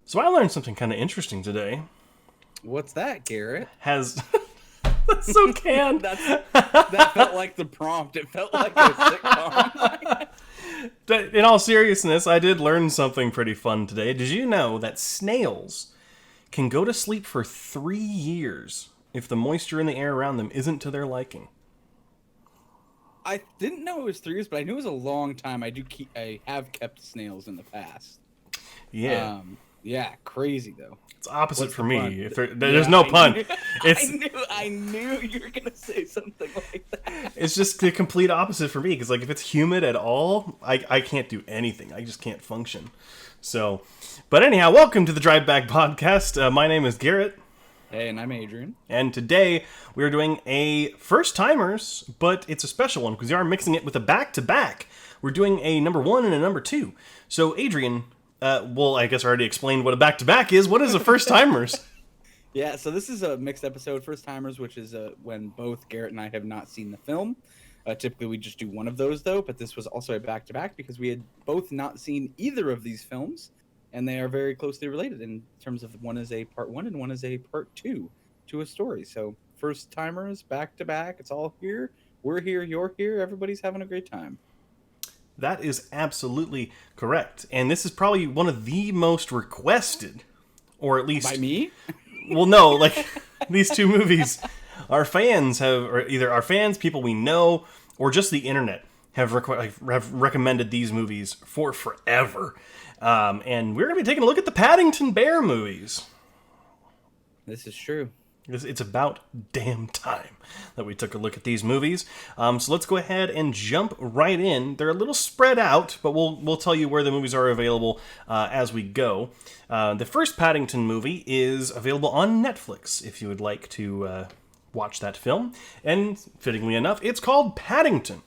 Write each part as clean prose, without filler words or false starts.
So I learned something kind of interesting today. What's that, Garrett? Has That's so canned. That felt like the prompt. It felt like a sitcom. In all seriousness, I did learn something pretty fun today. Did you know that snails can go to sleep for 3 years if the moisture in the air around them isn't to their liking? I didn't know it was 3 years, but I knew it was a long time. I have kept snails in the past. Yeah. Yeah, crazy though. It's opposite What's for the me. pun? There's no pun. It's I knew you were gonna say something like that. it's just the complete opposite for me because like if it's humid at all, I can't do anything. I just can't function. So, but anyhow, welcome to the Drive Back Podcast. My name is Garrett. Hey, and I'm Adrian. And today we are doing a first timers, but it's a special one because we are mixing it with a back to back. We're doing a number one and a number two. So Adrian, well, I guess I already explained what a back to back is. What is a first timers? Yeah, so this is a mixed episode, First Timers, which is when both Garrett and I have not seen the film. Typically, we just do one of those, though, but this was also a back-to-back because we had both not seen either of these films, and they are very closely related in terms of one is a part one and one is a part two to a story. So, First Timers, back-to-back, it's all here. We're here, you're here, everybody's having a great time. That is absolutely correct. And this is probably one of the most requested, or at least... By me? Well, no, like these two movies, our fans have, or either our fans, people we know, or just the internet have recommended these movies for forever. And we're going to be taking a look at the Paddington Bear movies. This is true. It's about damn time that we took a look at these movies. So let's go ahead and jump right in. They're a little spread out, but we'll tell you where the movies are available as we go. The first Paddington movie is available on Netflix if you would like to watch that film. And fittingly enough, it's called Paddington.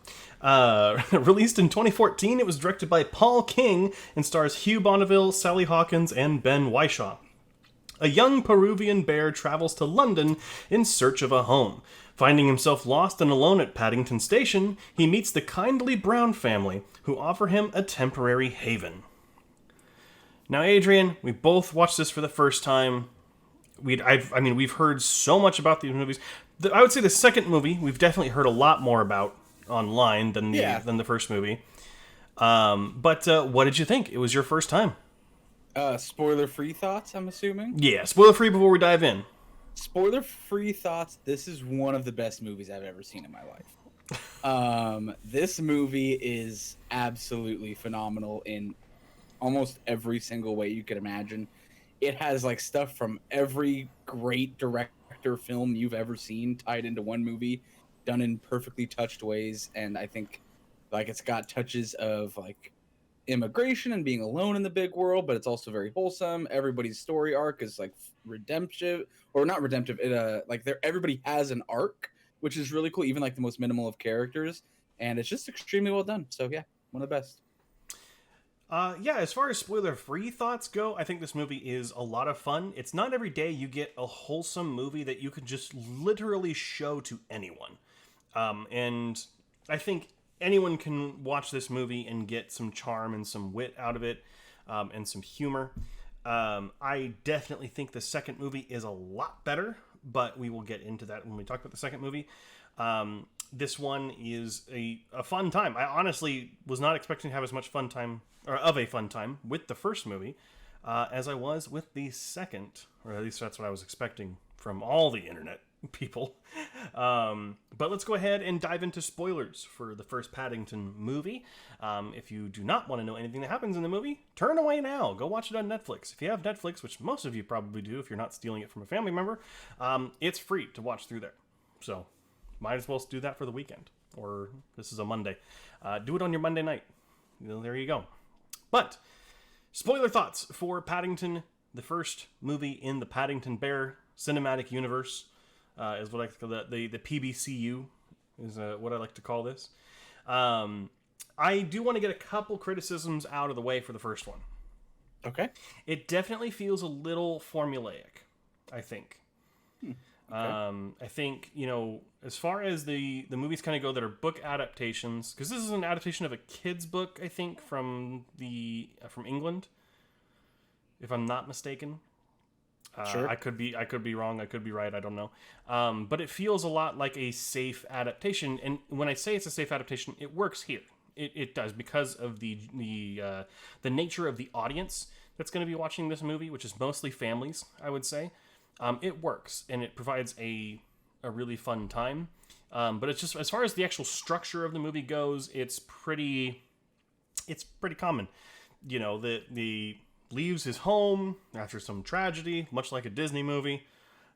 Released in 2014, it was directed by Paul King and stars Hugh Bonneville, Sally Hawkins, and Ben Whishaw. A young Peruvian bear travels to London in search of a home. Finding himself lost and alone at Paddington Station, he meets the kindly Brown family, who offer him a temporary haven. Now, Adrian, we both watched this for the first time. We've heard so much about these movies. I would say the second movie we've definitely heard a lot more about online than the first movie. But what did you think? It was your first time. Spoiler-free thoughts, I'm assuming? Yeah, spoiler-free before we dive in. Spoiler-free thoughts, this is one of the best movies I've ever seen in my life. This movie is absolutely phenomenal in almost every single way you could imagine. It has like stuff from every great director film you've ever seen tied into one movie, done in perfectly touched ways, and I think like it's got touches of like immigration and being alone in the big world, but it's also very wholesome. Everybody's story arc is like redemptive, or not redemptive. It like everybody has an arc, which is really cool. Even like the most minimal of characters, and it's just extremely well done. So yeah, one of the best. Yeah, as far as spoiler-free thoughts go, I think this movie is a lot of fun. It's not every day you get a wholesome movie that you can just literally show to anyone. And I think anyone can watch this movie and get some charm and some wit out of it, and some humor. I definitely think the second movie is a lot better, but we will get into that when we talk about the second movie. This one is a fun time. I honestly was not expecting to have as much fun time, or of a fun time, with the first movie as I was with the second, or at least that's what I was expecting from all the internet people. But let's go ahead and dive into spoilers for the first Paddington movie. If you do not want to know anything that happens in the movie, turn away now. Go watch it on Netflix. If you have Netflix, which most of you probably do if you're not stealing it from a family member, it's free to watch through there. So might as well do that for the weekend. Or this is a Monday. Do it on your Monday night. There you go. But spoiler thoughts for Paddington, the first movie in the Paddington Bear cinematic universe. Is what I like to call the PBCU is what I like to call this. I do want to get a couple criticisms out of the way for the first one. Okay. It definitely feels a little formulaic, I think. Okay. I think, as far as the movies kind of go that are book adaptations, because this is an adaptation of a kid's book, I think, from England. if I'm not mistaken. Sure. I could be wrong. I could be right. I don't know. But it feels a lot like a safe adaptation. And when I say it's a safe adaptation, it works here. It does because of the nature of the audience that's going to be watching this movie, which is mostly families, I would say. It works and it provides a really fun time. But it's just as far as the actual structure of the movie goes, it's pretty common. You know, the leaves his home after some tragedy, much like a Disney movie.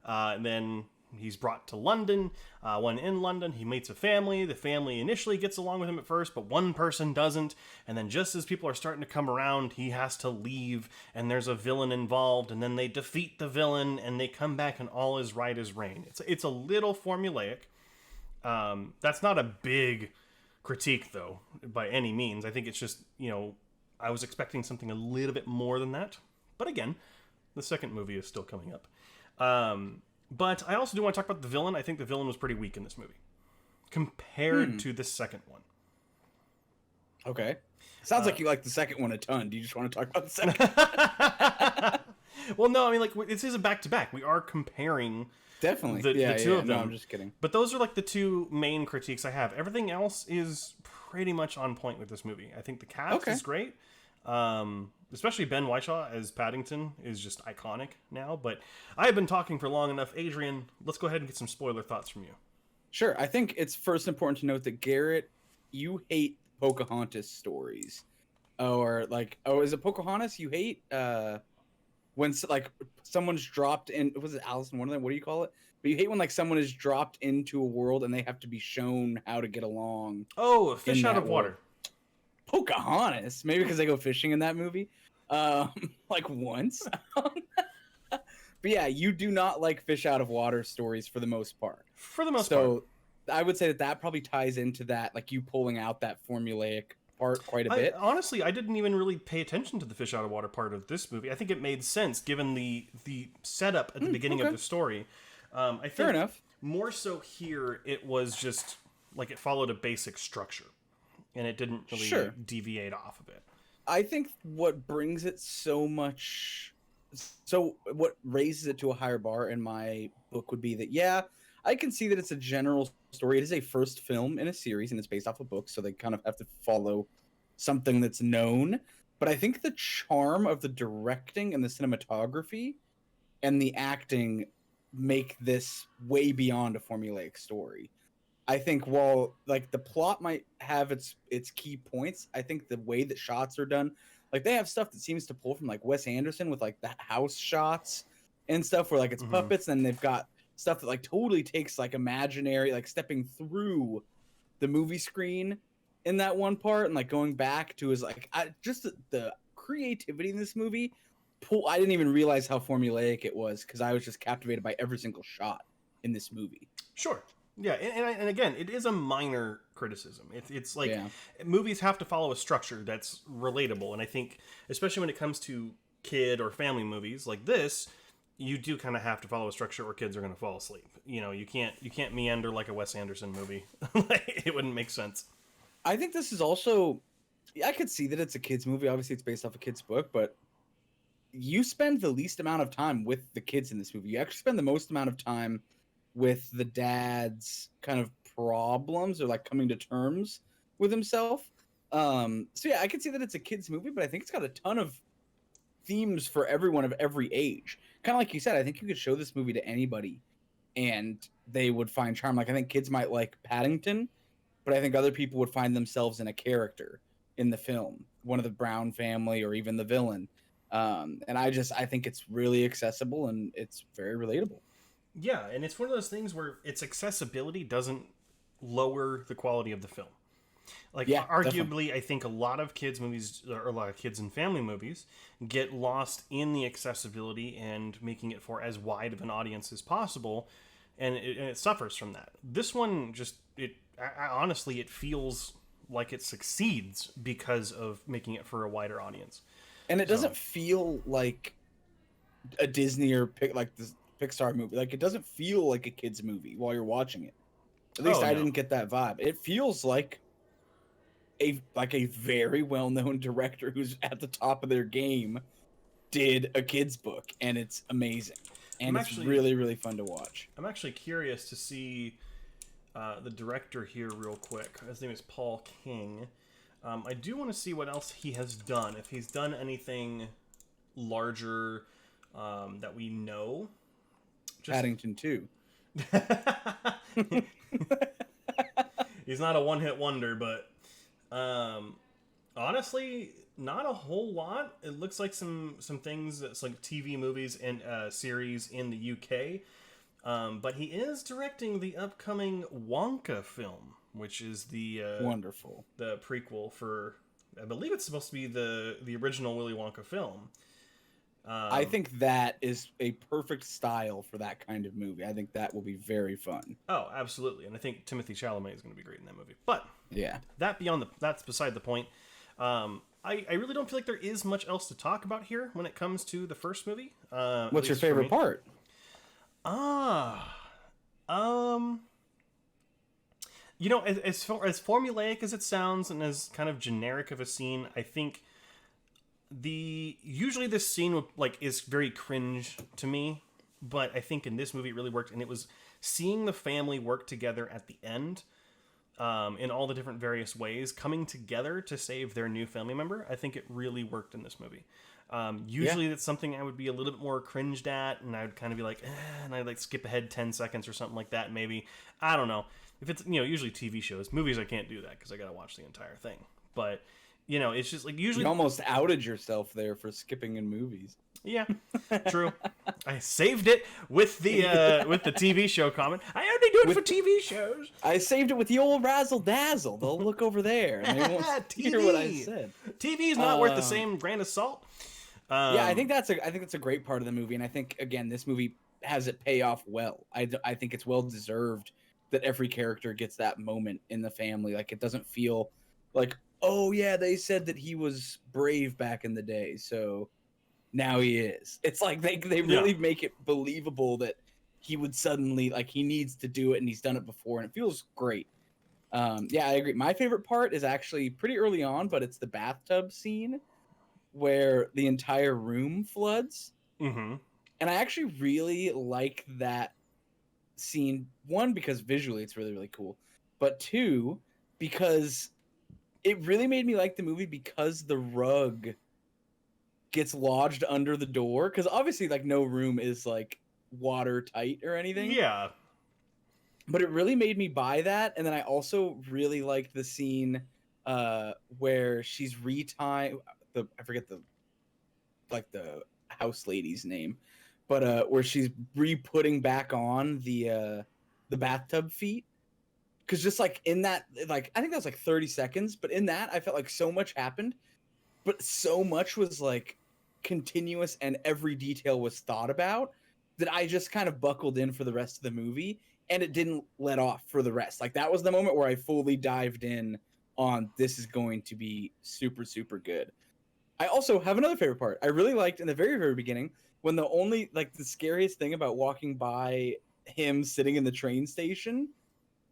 And then he's brought to London. When in London, he meets a family. The family initially gets along with him at first, but one person doesn't. And then just as people are starting to come around, he has to leave, and there's a villain involved, and then they defeat the villain, and they come back, and all is right as rain. It's a little formulaic. That's not a big critique, though, by any means. I think it's just, I was expecting something a little bit more than that. But again, the second movie is still coming up. But I also do want to talk about the villain. I think the villain was pretty weak in this movie compared to the second one. Okay. Sounds like you like the second one a ton. Do you just want to talk about the second? Well, no, I mean, like, this is a back-to-back. We are comparing Definitely. the two of them. No, I'm just kidding. But those are like the two main critiques I have. Everything else is pretty much on point with this movie. I think the cast is great. Especially Ben Whishaw as Paddington is just iconic now. But I have been talking for long enough. Adrian, let's go ahead and get some spoiler thoughts from you. Sure. I think it's first important to note that Garrett, you hate Pocahontas stories. Or like, is it Pocahontas you hate? When like someone's dropped in, was it Alice in Wonderland? What do you call it? But you hate when like someone is dropped into a world and they have to be shown how to get along. Oh, a fish out of water. Pocahontas, maybe because they go fishing in that movie, like once. But yeah, you do not like fish out of water stories for the most part. For the most part. So I would say that probably ties into that, like you pulling out that formulaic part quite a bit. Honestly, I didn't even really pay attention to the fish out of water part of this movie. I think it made sense given the setup at the beginning of the story. I think fair enough. More so here, it was just like it followed a basic structure, and it didn't really deviate off of it. I think what brings it what raises it to a higher bar in my book would be that, I can see that it's a general story. It is a first film in a series, and it's based off a book, so they kind of have to follow something that's known. But I think the charm of the directing and the cinematography and the acting make this way beyond a formulaic story. I think while like the plot might have its key points, I think the way that shots are done, like they have stuff that seems to pull from like Wes Anderson with like the house shots and stuff where like it's puppets, and they've got stuff that like totally takes like imaginary, like stepping through the movie screen in that one part and like going back to his like just the creativity in this movie. I didn't even realize how formulaic it was because I was just captivated by every single shot in this movie. Sure. Yeah, and again, it is a minor criticism. It's like movies have to follow a structure that's relatable, and I think especially when it comes to kid or family movies like this, you do kind of have to follow a structure or kids are going to fall asleep. You can't meander like a Wes Anderson movie. It wouldn't make sense. I think this is also, I could see that it's a kid's movie. Obviously, it's based off a kid's book, but you spend the least amount of time with the kids in this movie. You actually spend the most amount of time with the dad's kind of problems or like coming to terms with himself. So yeah, I can see that it's a kid's movie, but I think it's got a ton of themes for everyone of every age. Kind of like you said, I think you could show this movie to anybody and they would find charm. Like I think kids might like Paddington, but I think other people would find themselves in a character in the film, one of the Brown family or even the villain. And I think it's really accessible and it's very relatable. Yeah, and it's one of those things where its accessibility doesn't lower the quality of the film. Like, arguably, definitely. I think a lot of kids' movies, or a lot of kids and family movies, get lost in the accessibility and making it for as wide of an audience as possible, and it suffers from that. This one just, honestly, it feels like it succeeds because of making it for a wider audience. And it doesn't feel like a Disney or like this Pixar movie. Like it doesn't feel like a kid's movie while you're watching it. At least I didn't get that vibe. It feels like a very well-known director who's at the top of their game did a kid's book, and it's amazing, and it's really, really fun to watch. I'm actually curious to see the director here real quick. His name is Paul King. I do want to see what else he has done. If he's done anything larger that we know. Paddington 2. He's not a one-hit wonder, but honestly, not a whole lot. It looks like some things that's like TV movies and series in the UK. But he is directing the upcoming Wonka film, which is the wonderful the prequel for, I believe it's supposed to be the original Willy Wonka film. I think that is a perfect style for that kind of movie. I think that will be very fun. Oh, absolutely, and I think Timothée Chalamet is going to be great in that movie. But yeah, that's beside the point. I really don't feel like there is much else to talk about here when it comes to the first movie. What's your favorite part? You know, as formulaic as it sounds and as kind of generic of a scene, I think usually this scene is very cringe to me, but I think in this movie it really worked, and it was seeing the family work together at the end, in all the different various ways, coming together to save their new family member. I think it really worked in this movie. Usually that's something I would be a little bit more cringed at, and I would kind of be like, and I'd like skip ahead 10 seconds or something like that. Maybe, I don't know. If it's, usually TV shows, movies, I can't do that because I got to watch the entire thing. But, it's just like usually. You almost outed yourself there for skipping in movies. Yeah, true. I saved it with the TV show comment. I only do it for TV shows. I saved it with the old razzle dazzle. They'll look over there and they won't hear what I said. TV is not worth the same grain of salt. Yeah, I think that's a great part of the movie, and I think again this movie has it pay off well. I think it's well deserved that every character gets that moment in the family. Like, it doesn't feel like, oh yeah, they said that he was brave back in the day, so now he is. It's like they really make it believable that he would suddenly, like, he needs to do it and he's done it before, and it feels great. Yeah, I agree. My favorite part is actually pretty early on, but it's the bathtub scene where the entire room floods. Mm-hmm. And I actually really like that scene, one, because visually it's really, really cool, but two, because it really made me like the movie because the rug gets lodged under the door, because obviously, like, no room is like watertight or anything. Yeah. But it really made me buy that. And then I also really liked the scene where she's retying I forget the house lady's name, but where she's re-putting back on the bathtub feet. Because just like in that, like, I think that was like 30 seconds, but in that I felt like so much happened, but so much was like continuous and every detail was thought about that I just kind of buckled in for the rest of the movie, and it didn't let off for the rest. Like, that was the moment where I fully dived in on, this is going to be super, super good. I also have another favorite part. I really liked in the very, very beginning when the scariest thing about walking by him sitting in the train station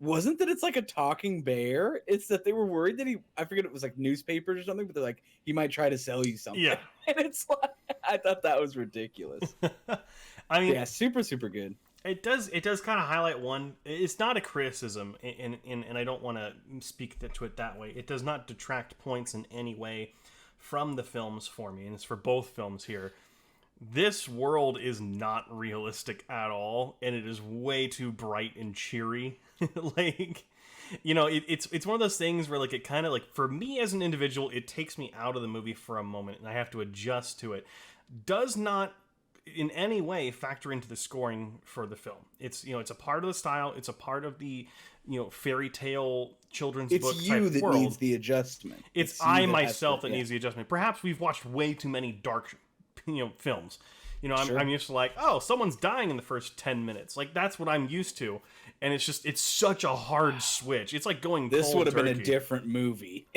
wasn't that it's like a talking bear. It's that they were worried that I forget, it was like newspapers or something, but they're like, he might try to sell you something. Yeah. And it's like, I thought that was ridiculous. I mean, yeah, super, super good. It does kind of highlight one. It's not a criticism, and I don't want to speak to it that way. It does not detract points in any way from the films for me, and it's for both films here. This world is not realistic at all, and it is way too bright and cheery. Like, it's one of those things where, like, it kind of, like, for me as an individual, it takes me out of the movie for a moment, and I have to adjust to it. Does not in any way factor into the scoring for the film. It's, it's a part of the style. It's a part of the, fairy tale children's book type world. It's you that needs the adjustment. It's I myself that needs the adjustment. Perhaps we've watched way too many dark, films. I'm used to, like, oh, someone's dying in the first 10 minutes. Like, that's what I'm used to. And it's such a hard switch. It's like going cold turkey. This would have been a different movie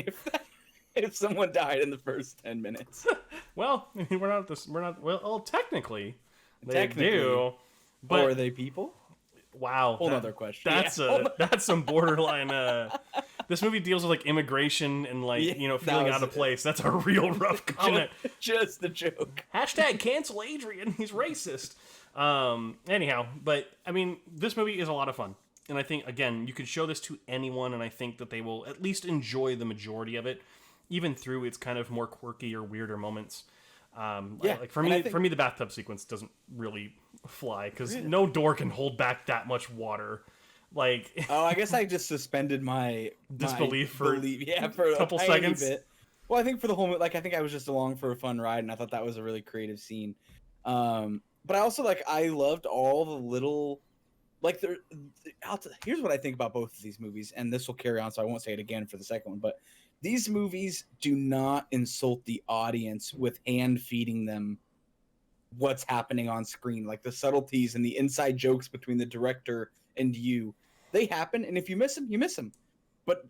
if someone died in the first 10 minutes. Well, I mean, well, technically they do. But or are they people? Wow. Whole other question. That's some borderline This movie deals with like immigration and like, Yeah, feeling out of place. That's a real rough comment. Just a joke. Hashtag cancel Adrian. He's racist. Anyhow, but I mean, this movie is a lot of fun. And I think, again, you could show this to anyone, and I think that they will at least enjoy the majority of it, even through its kind of more quirky or weirder moments. Like for me, the bathtub sequence doesn't really fly because no door can hold back that much water. Like, I guess I just suspended my disbelief for a couple tiny seconds. bit. Well, I think for the whole, like, I think I was just along for a fun ride, and I thought that was a really creative scene. But I also I loved all the little. Like, here's what I think about both of these movies, and this will carry on, so I won't say it again for the second one, but these movies do not insult the audience with hand feeding them what's happening on screen. Like, the subtleties and the inside jokes between the director and you, they happen, and if you miss them, you miss them. But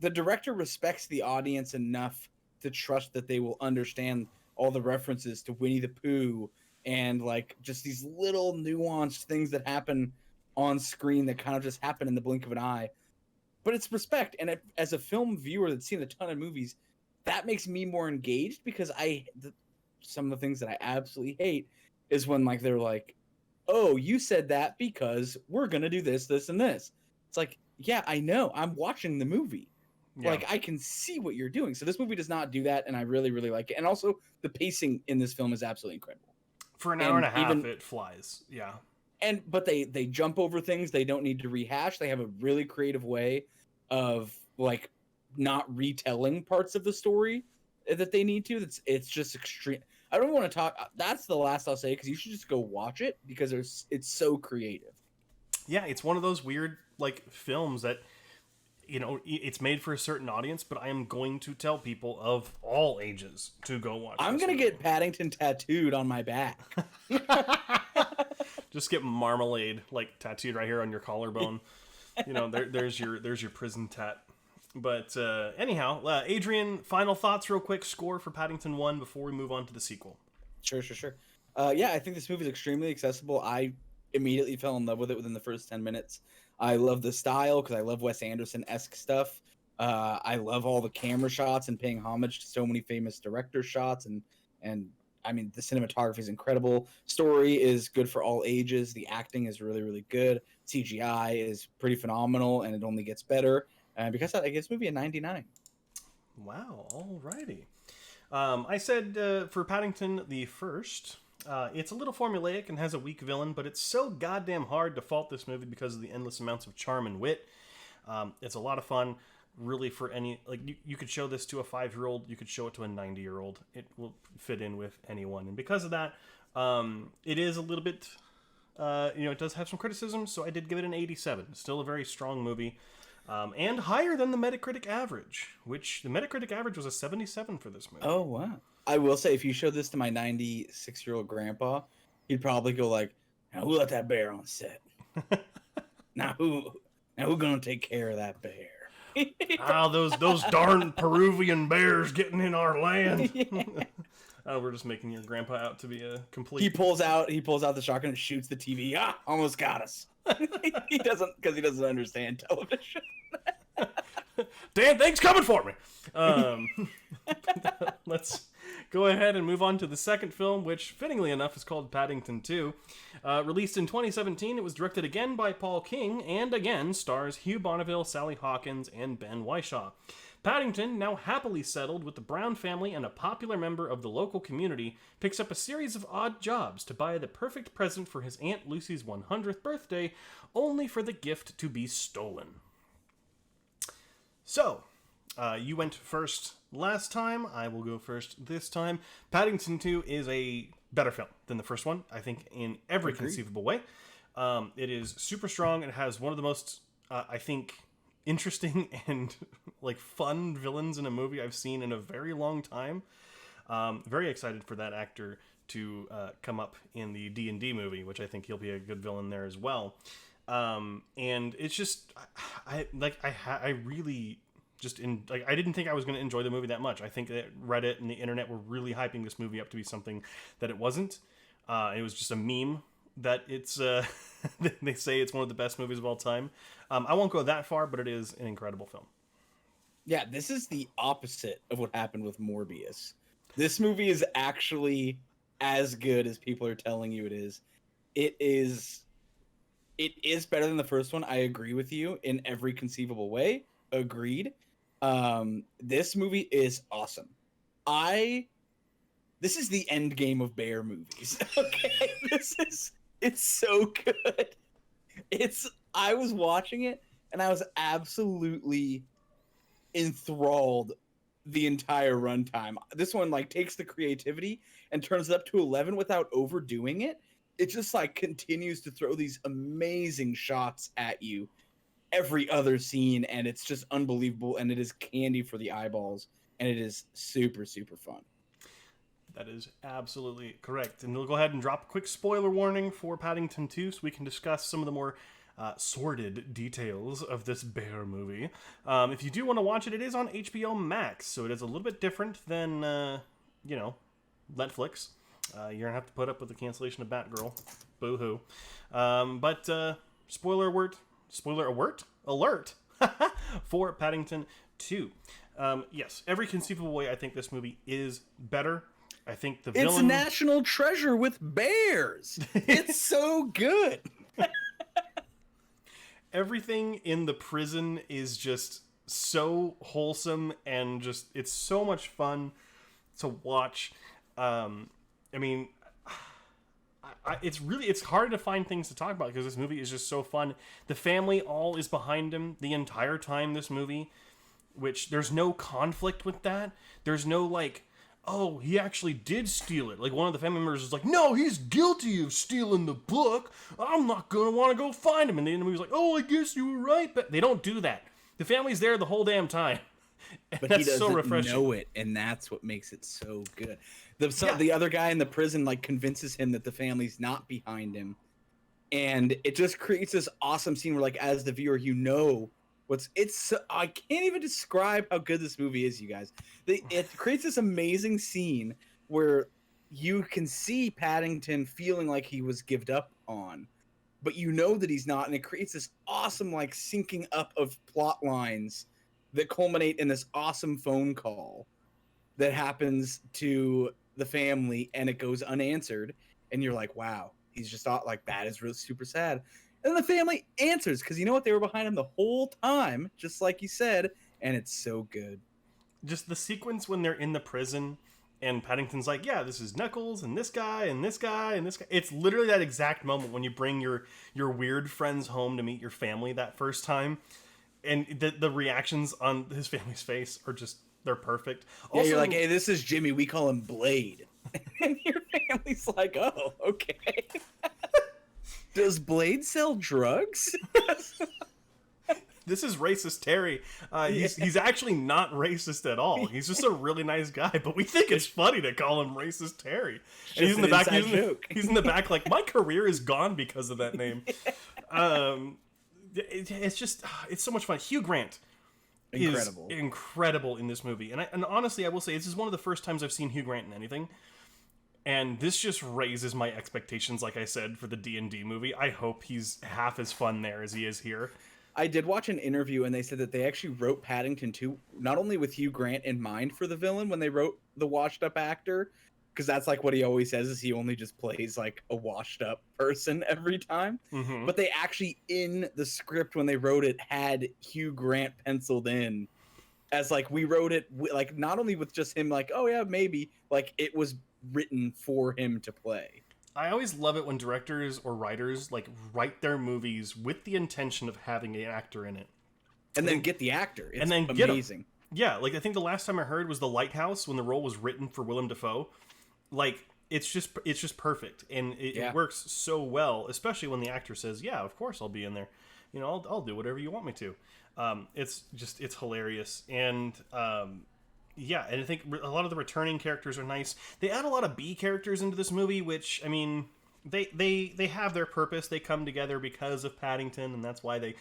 the director respects the audience enough to trust that they will understand all the references to Winnie the Pooh and, like, just these little nuanced things that happen on screen that kind of just happen in the blink of an eye. But it's respect, and as a film viewer that's seen a ton of movies, that makes me more engaged because some of the things that I absolutely hate is when, like, they're like, oh, you said that because we're gonna do this, this, and this. It's like, yeah, I know, I'm watching the movie. Yeah. Like, I can see what you're doing. So this movie does not do that, and I really, really like it. And also, the pacing in this film is absolutely incredible. For an hour and a half, it flies. Yeah. But they jump over things they don't need to rehash. They have a really creative way of, like, not retelling parts of the story that they need to. It's just extreme. I don't want to talk. That's the last I'll say, because you should just go watch it because it's so creative. Yeah, it's one of those weird, like, films that, it's made for a certain audience, but I am going to tell people of all ages to go watch. I'm going to get Paddington tattooed on my back. Just get marmalade, like, tattooed right here on your collarbone. There's your prison tat. But anyhow, Adrian, final thoughts real quick. Score for Paddington 1 before we move on to the sequel. Sure. I think this movie is extremely accessible. I immediately fell in love with it within the first 10 minutes. I love the style because I love Wes Anderson-esque stuff. I love all the camera shots and paying homage to so many famous director shots. And I mean, the cinematography is incredible. Story is good for all ages. The acting is really, really good. CGI is pretty phenomenal, and it only gets better. Because I give this movie a 99. Wow, alrighty. I said for Paddington the first, it's a little formulaic and has a weak villain, but it's so goddamn hard to fault this movie because of the endless amounts of charm and wit. It's a lot of fun. Really, for any, like, you could show this to a 5-year-old, you could show it to a 90-year-old. It will fit in with anyone, and because of that, it is a little bit, it does have some criticism, so I did give it an 87. Still a very strong movie, and higher than the Metacritic average, which the Metacritic average was a 77 for this movie. Oh, wow. I will say, if you showed this to my 96-year-old grandpa, he'd probably go like, now who let that bear on set? now who gonna take care of that bear? Those darn Peruvian bears getting in our land. We're just making your grandpa out to be a complete. He pulls out the shotgun and shoots the TV. Almost got us. He doesn't understand television. Dan, things coming for me. Let's go ahead and move on to the second film, which, fittingly enough, is called Paddington 2. Released in 2017, it was directed again by Paul King, and again stars Hugh Bonneville, Sally Hawkins, and Ben Whishaw. Paddington, now happily settled with the Brown family and a popular member of the local community, picks up a series of odd jobs to buy the perfect present for his Aunt Lucy's 100th birthday, only for the gift to be stolen. So, you went first last time. I will go first this time. Paddington 2 is a better film than the first one, I think, in every conceivable way. It is super strong. It has one of the most, I think, interesting and like fun villains in a movie I've seen in a very long time. Very excited for that actor to come up in the D&D movie, which I think he'll be a good villain there as well. And it's just, I really just I didn't think I was going to enjoy the movie that much. I think that Reddit and the internet were really hyping this movie up to be something that it wasn't. It was just a meme that it's they say it's one of the best movies of all time. I won't go that far, but it is an incredible film. Yeah, this is the opposite of what happened with Morbius. This movie is actually as good as people are telling you it is. It is it is better than the first one. I agree with you in every conceivable way. Agreed. This movie is awesome. I This is the end game of bear movies. Okay, it's so good. It's I was watching it and I was absolutely enthralled the entire runtime. This one like takes the creativity and turns it up to 11 without overdoing it. It just like continues to throw these amazing shots at you every other scene, and it's just unbelievable, and it is candy for the eyeballs, and it is super super fun. That is absolutely correct. And we'll go ahead and drop a quick spoiler warning for Paddington 2 so we can discuss some of the more sordid details of this bear movie. If you do want to watch it, it is on HBO Max, so it is a little bit different than, Netflix. You're going to have to put up with the cancellation of Batgirl. Boo-hoo. Spoiler alert for Paddington 2. Yes, every conceivable way, I think this movie is better. I think the villain... It's National Treasure with bears. It's so good. Everything in the prison is just so wholesome and just it's so much fun to watch. It's hard to find things to talk about because this movie is just so fun. The family all is behind him the entire time this movie, which there's no conflict with that. There's no like, oh, he actually did steal it. Like, one of the family members is like, no, he's guilty of stealing the book. I'm not going to want to go find him. And the movie's like, oh, I guess you were right. But they don't do that. The family's there the whole damn time. And But that's he doesn't so refreshing. know it, and that's what makes it so good. The other guy in the prison like convinces him that the family's not behind him, and it just creates this awesome scene where, like, as the viewer, you know I can't even describe how good this movie is, you guys. It creates this amazing scene where you can see Paddington feeling like he was given up on, but you know that he's not, and it creates this awesome like syncing up of plot lines that culminate in this awesome phone call that happens to the family, and it goes unanswered, and you're like, wow, he's just thought like that is really super sad. And the family answers because you know what, they were behind him the whole time, just like you said, and it's so good. Just the sequence when they're in the prison and Paddington's like, yeah, this is Knuckles and this guy and this guy and this guy. It's literally that exact moment when you bring your weird friends home to meet your family that first time. And the reactions on his family's face are just, they're perfect. Also, you're like, hey, this is Jimmy. We call him Blade. And your family's like, oh, okay. Does Blade sell drugs? This is racist Terry. He's actually not racist at all. He's just a really nice guy, but we think it's funny to call him racist Terry. And he's in the back. He's in the back, like, my career is gone because of that name. It's so much fun. Hugh Grant is incredible in this movie, and honestly, I will say this is one of the first times I've seen Hugh Grant in anything. And this just raises my expectations, like I said, for the D&D movie. I hope he's half as fun there as he is here. I did watch an interview, and they said that they actually wrote Paddington 2 not only with Hugh Grant in mind for the villain when they wrote the washed-up actor, because that's like what he always says is he only just plays like a washed-up person every time. Mm-hmm. But they actually, in the script when they wrote it, had Hugh Grant penciled in as like, we wrote it like not only with just him like, oh yeah, maybe, like it was written for him to play. I always love it when directors or writers like write their movies with the intention of having an actor in it, and then get the actor. It's and then amazing. Yeah, like I think the last time I heard was The Lighthouse when the role was written for Willem Dafoe. Like it's just perfect, and it works so well, especially when the actor says, "Yeah, of course I'll be in there. You know, I'll do whatever you want me to." It's hilarious, and yeah, and I think a lot of the returning characters are nice. They add a lot of B characters into this movie, which, I mean, they have their purpose. They come together because of Paddington, and that's why they,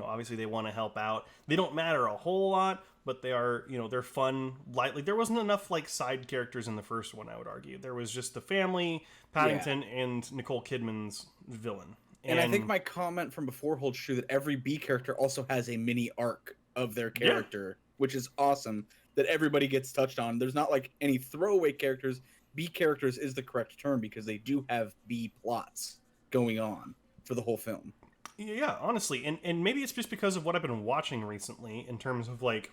obviously they want to help out. They don't matter a whole lot, but they are, they're fun, lightly. There wasn't enough, like, side characters in the first one, I would argue. There was just the family, Paddington, and Nicole Kidman's villain. And I think my comment from before holds true that every B character also has a mini arc of their character. which is awesome that everybody gets touched on. There's not like any throwaway characters. B characters is the correct term because they do have B plots going on for the whole film. Yeah, honestly, and maybe it's just because of what I've been watching recently in terms of like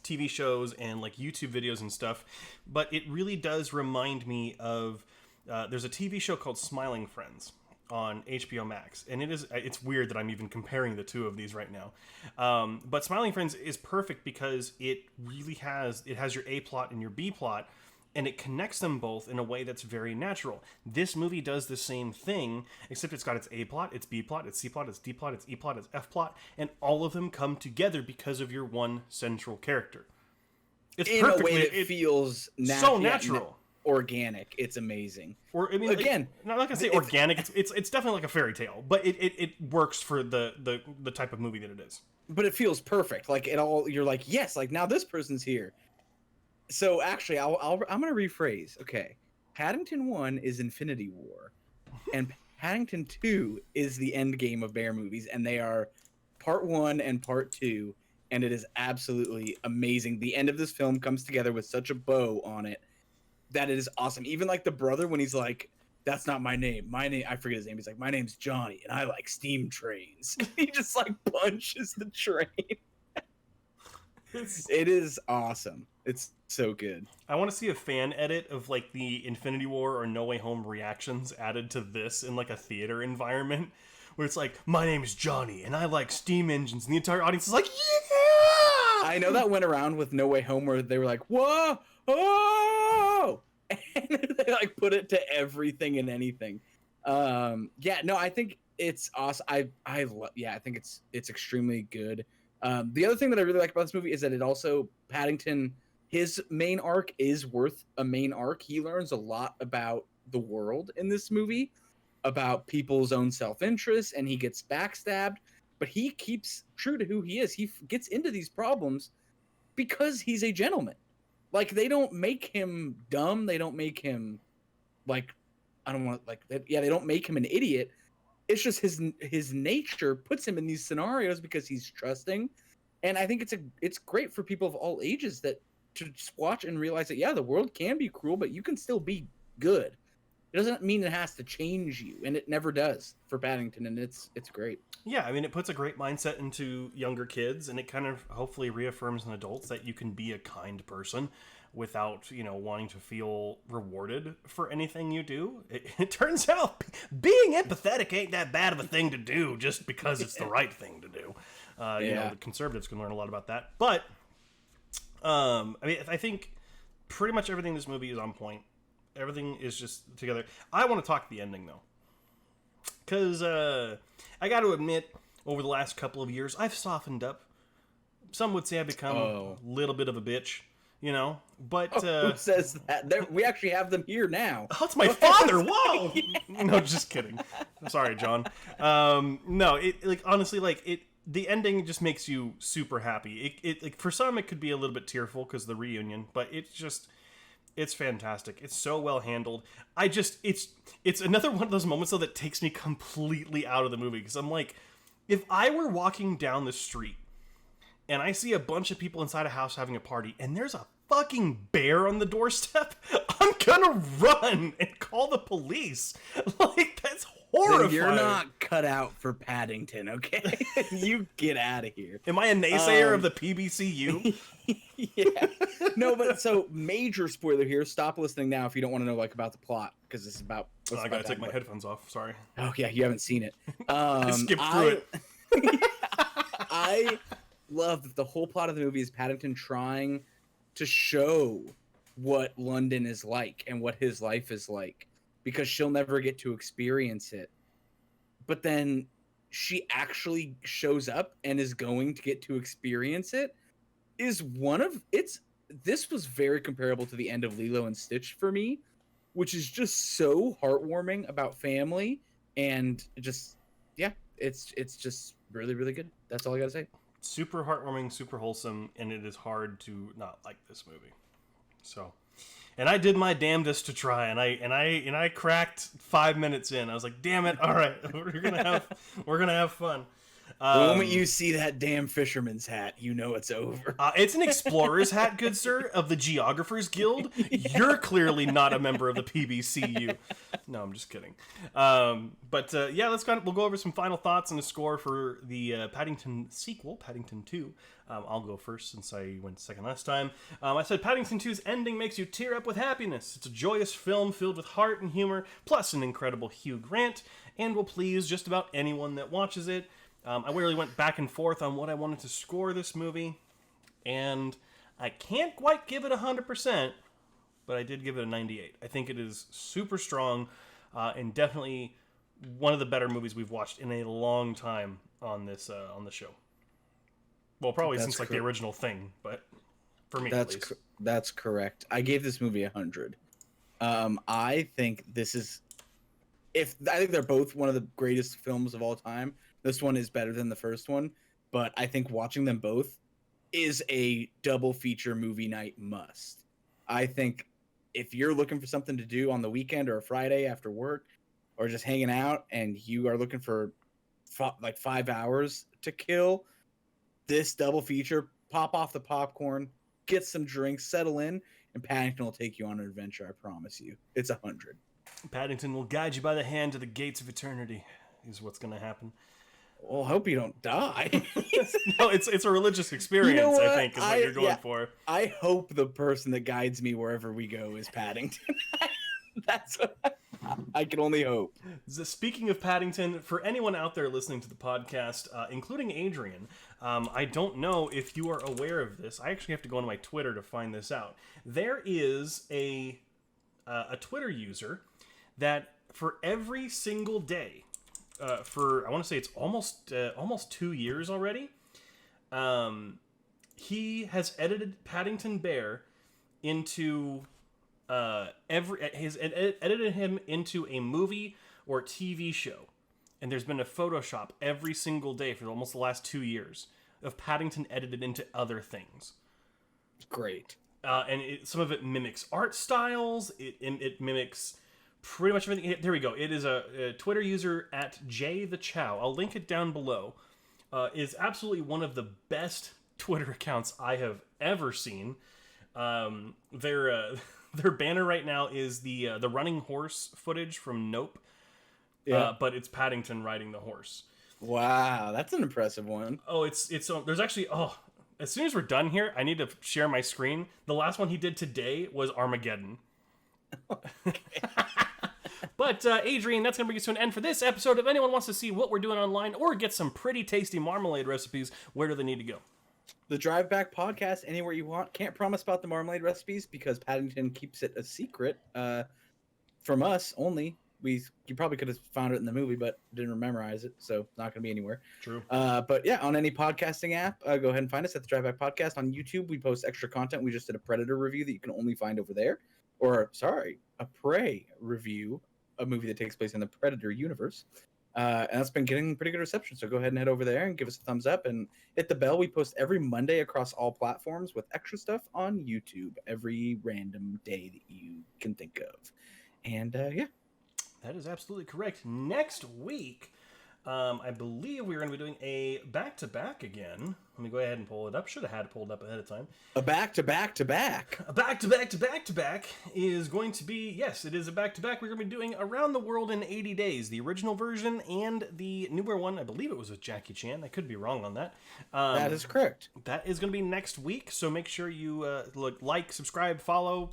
TV shows and like YouTube videos and stuff, but it really does remind me of there's a TV show called Smiling Friends on HBO Max, and it's weird that I'm even comparing the two of these right now. But Smiling Friends is perfect because it has your A plot and your B plot, and it connects them both in a way that's very natural. This movie does the same thing, except it's got its A plot, its B plot, its C plot, its D plot, its E plot, its F plot, and all of them come together because of your one central character. It's in a way that feels so natural. Organic. It's amazing. Or I mean, again, like, I'm not gonna say organic. It's definitely like a fairy tale, but it works for the type of movie that it is. But it feels perfect. Like it all. You're like, yes, like now this person's here. So actually, I'm gonna rephrase. Okay, Paddington 1 is Infinity War, and Paddington 2 is the Endgame of bear movies, and they are part 1 and part 2, and it is absolutely amazing. The end of this film comes together with such a bow on it that it is awesome. Even like the brother when he's like, "That's not my name. My name," I forget his name. He's like, "My name's Johnny, and I like steam trains." He just like punches the train. It is awesome. It's so good. I want to see a fan edit of like the Infinity War or No Way Home reactions added to this in like a theater environment where it's like, "My name's Johnny and I like steam engines," and the entire audience is like, "Yeah!" I know that went around with No Way Home where they were like, "Whoa, oh!" and they like put it to everything and anything. Yeah, no, I think it's awesome. I think it's extremely good. The other thing that I really like about this movie is that it also Paddington, his main arc is worth a main arc. He learns a lot about the world in this movie, about people's own self-interest, and he gets backstabbed, but he keeps true to who he is. He gets into these problems because he's a gentleman. Like, they don't make him dumb. They don't make him like, I don't want like, they don't make him an idiot. It's just his nature puts him in these scenarios because he's trusting. And I think it's great for people of all ages that to just watch and realize that, yeah, the world can be cruel, but you can still be good. It doesn't mean it has to change you, and it never does for Paddington, and it's great. Yeah, I mean, it puts a great mindset into younger kids, and it kind of hopefully reaffirms in adults that you can be a kind person without, wanting to feel rewarded for anything you do. It turns out being empathetic ain't that bad of a thing to do just because it's the right thing to do. The conservatives can learn a lot about that. But, I think pretty much everything in this movie is on point. Everything is just together. I want to talk the ending, though. Because I got to admit, over the last couple of years, I've softened up. Some would say I've become a little bit of a bitch, But who says that? We actually have them here now. Oh, it's my father. Whoa! Yeah. No, just kidding. Sorry, John. No, honestly, the ending just makes you super happy. It for some it could be a little bit tearful because of the reunion, but it's fantastic. It's so well handled. It's another one of those moments though that takes me completely out of the movie because I'm like, if I were walking down the street and I see a bunch of people inside a house having a party and there's a fucking bear on the doorstep, I'm gonna run and call the police. Like, that's horrifying. Then you're not cut out for Paddington, okay? You get out of here. Am I a naysayer of the PBCU? Yeah. No, but so major spoiler here. Stop listening now if you don't want to know about the plot because this is about. I gotta take my headphones off. Sorry. Oh yeah, you haven't seen it. I skipped through it. I love that the whole plot of the movie is Paddington trying to show what London is like and what his life is like because she'll never get to experience it. But then she actually shows up and is going to get to experience it. This was very comparable to the end of Lilo and Stitch for me, which is just so heartwarming about family and just, yeah, it's just really, really good. That's all I gotta say. Super heartwarming, super wholesome, and it is hard to not like this movie. So, and I did my damnedest to try, and I cracked 5 minutes in. I was like, damn it! All right, we're gonna have fun. The moment you see that damn fisherman's hat, you know it's over. It's an explorer's hat, good sir, of the Geographers Guild. Yeah. You're clearly not a member of the PBCU. No, I'm just kidding. Yeah, we'll go over some final thoughts and a score for the Paddington sequel, Paddington 2. I'll go first since I went second last time. I said Paddington 2's ending makes you tear up with happiness. It's a joyous film filled with heart and humor, plus an incredible Hugh Grant, and will please just about anyone that watches it. I really went back and forth on what I wanted to score this movie, and I can't quite give it 100%, but I did give it a 98. I think it is super strong, and definitely one of the better movies we've watched in a long time on this on the show. Well, probably since the original Thing, but for me at least. That's correct. I gave this movie 100. I think this is... I think they're both one of the greatest films of all time. This one is better than the first one, but I think watching them both is a double feature movie night must. I think if you're looking for something to do on the weekend or a Friday after work, or just hanging out, and you are looking for 5 hours to kill, this double feature, pop off the popcorn, get some drinks, settle in, and Paddington will take you on an adventure, I promise you. It's 100. Paddington will guide you by the hand to the gates of eternity, is what's going to happen. Well, I hope you don't die. No, it's a religious experience, you know, I think, is what you're going for. I hope the person that guides me wherever we go is Paddington. That's what I can only hope. Speaking of Paddington, for anyone out there listening to the podcast, including Adrian, I don't know if you are aware of this. I actually have to go on my Twitter to find this out. There is a Twitter user that for every single day, for I want to say it's almost 2 years already, he has edited Paddington Bear into edited him into a movie or TV show, and there's been a Photoshop every single day for almost the last 2 years of Paddington edited into other things. Great. And some of it mimics art styles. It mimics pretty much everything. There we go. It is a Twitter user at @JTheChow. I'll link it down below. Is absolutely one of the best Twitter accounts I have ever seen. Their banner right now is the running horse footage from Nope. Yeah. But it's Paddington riding the horse. Wow, that's an impressive one. Oh, it's there's actually as soon as we're done here, I need to share my screen. The last one he did today was Armageddon. Okay. But, Adrian, that's going to bring us to an end for this episode. If anyone wants to see what we're doing online or get some pretty tasty marmalade recipes, where do they need to go? The Drive Back Podcast, anywhere you want. Can't promise about the marmalade recipes because Paddington keeps it a secret from us only. You probably could have found it in the movie, but didn't memorize it, so it's not going to be anywhere. True. But yeah, on any podcasting app, go ahead and find us at the Drive Back Podcast. On YouTube, we post extra content. We just did a Predator review that you can only find over there. A Prey review, a movie that takes place in the Predator universe. And that's been getting pretty good reception, so go ahead and head over there and give us a thumbs up and hit the bell. We post every Monday across all platforms with extra stuff on YouTube every random day that you can think of. And yeah. That is absolutely correct. Next week, I believe we're going to be doing a back-to-back again. Let me go ahead and pull it up. Should have had it pulled up ahead of time. A back-to-back-to-back. A back-to-back-to-back-to-back is going to be, yes, it is a back-to-back. We're going to be doing Around the World in 80 Days, the original version and the newer one. I believe it was with Jackie Chan. I could be wrong on that. That is correct. That is going to be next week, so make sure you like, subscribe, follow,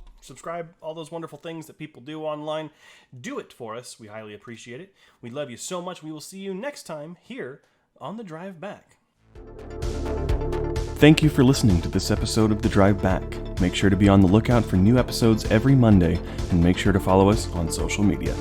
all those wonderful things that people do online. Do it for us. We highly appreciate it. We love you so much. We will see you next time here on The Drive Back. Thank you for listening to this episode of The Drive Back. Make sure to be on the lookout for new episodes every Monday, and make sure to follow us on social media.